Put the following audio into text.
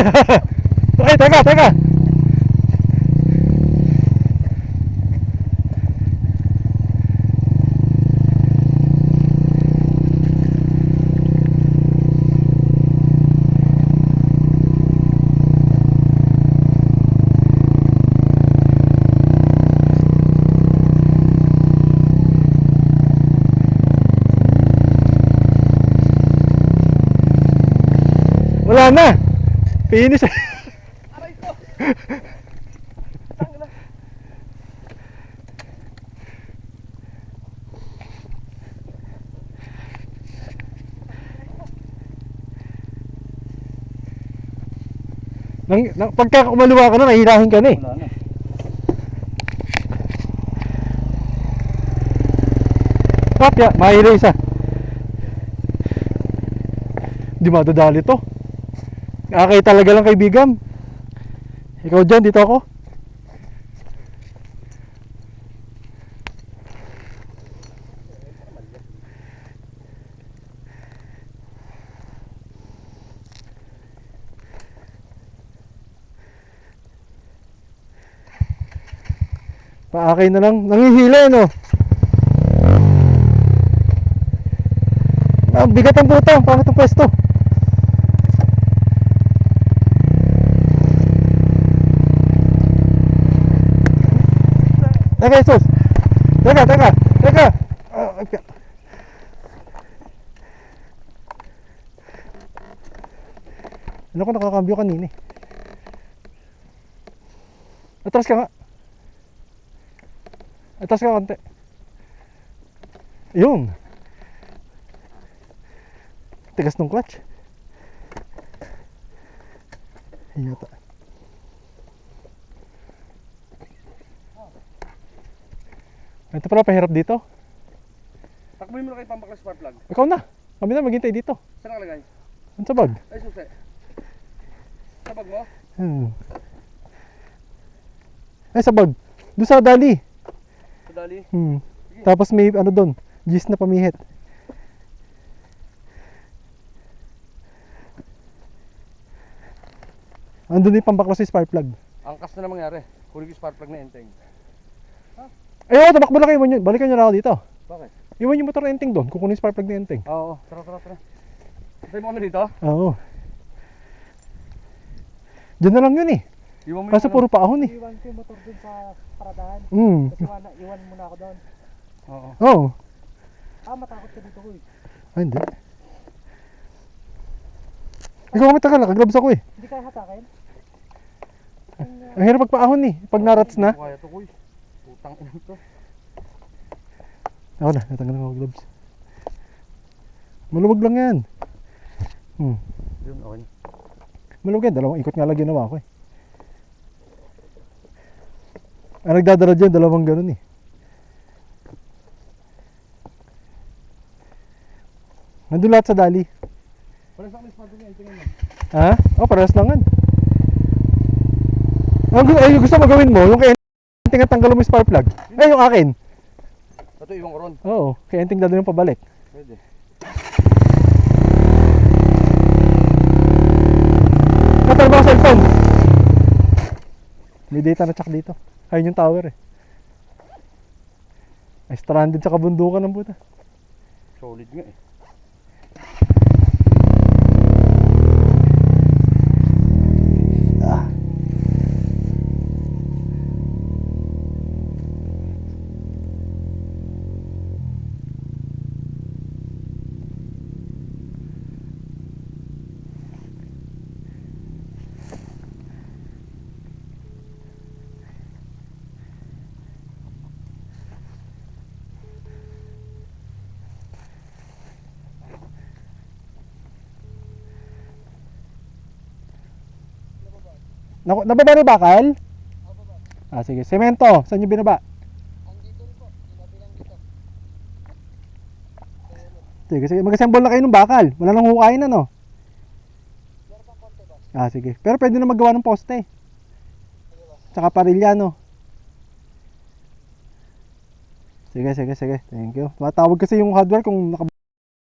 Ay, teka. Wala na. Finish. Aray ko. Tangina. Pagka kumaliwa ka na, nahihirahin ka na eh. Wala na. Papya, mahihira isa. Di madadali to. Akay talaga lang kaibigan. Ikaw dyan, dito ako. Paakay na lang. Nangihila no. Ang bigat ang puto. Pangit ang pwesto. Teka, Jesus. Teka. Okay. Ano ko nakakambyo kanina eh. Atras ka nga. Atras ka konti. Yun. Tigas ng clutch. Yata. Ito pala pahirap dito. Takboy mo na kay pambaklas spark plug. Ikaw na. Kami na maghintay dito. Saan nakalagay? Ano sa bag? Ay, susi. Sa bag mo? Ay sa bag. Doon sa dali. Sa dali? Tapos may ano doon. Gis na pamihit. Andun yung pambaklas sa spark plug. Angkas na lang mangyari. Kunin ko yung spark plug na enteng. Ay, tamakbo lang kayo. Balikan nyo na ako dito. Bakit? Iwan yung motor na enteng doon. Kukunin yung spark plug na enteng. Oo. Tara. Patay mo kami dito? Oo. Diyan na lang yun eh. Iwan mo Kaso puro paahon eh. Iwan ko yung motor dun sa paradahan. Tapos iwan muna ako doon. Oo. Oo. Matakot ka dito ko eh. Ay, hindi. Ikaw kami tagal. Nakaglabs ako eh. Hindi kaya hatakin? Ang hirap magpaahon eh. Pag narats na. Kaya to, kuy. Putang ina to. Ako na. Natanggal ako gloves. Maluwag lang yan. Yun, okay na. Maluwag yan. Dalawang ikot nga lang ginawa ko eh. Ang nagdadala dyan, dalawang ganun eh. Nandun lahat sa dali. Wala sa akin spark plug na enteng mo. Ha? Oh, parehas lang yan. Ay, gusto mo gawin mo, yung kay Enting at tanggalin mo yung spark plug. Eh, yung akin. Ito, iwan ko ron. Oo, kay Enting dadalhin yung pabalik. Pwede. Natal mo ang cellphone. May data na check dito. Ayun yung tower eh. Ay, stranded sa kabundukan ng puta. Solid nga eh. Nababa rin bakal? Ah, sige. Semento, saan yung binaba? Andito po, binabilang dito. Sige. Mag-assemble na kayo ng bakal. Wala nang hukayin ano? Meron pang konti ba? Ah, sige. Pero pwede na magawa ng poste. Tsaka parilya, no? Sige. Thank you. Matawag kasi yung hardware kung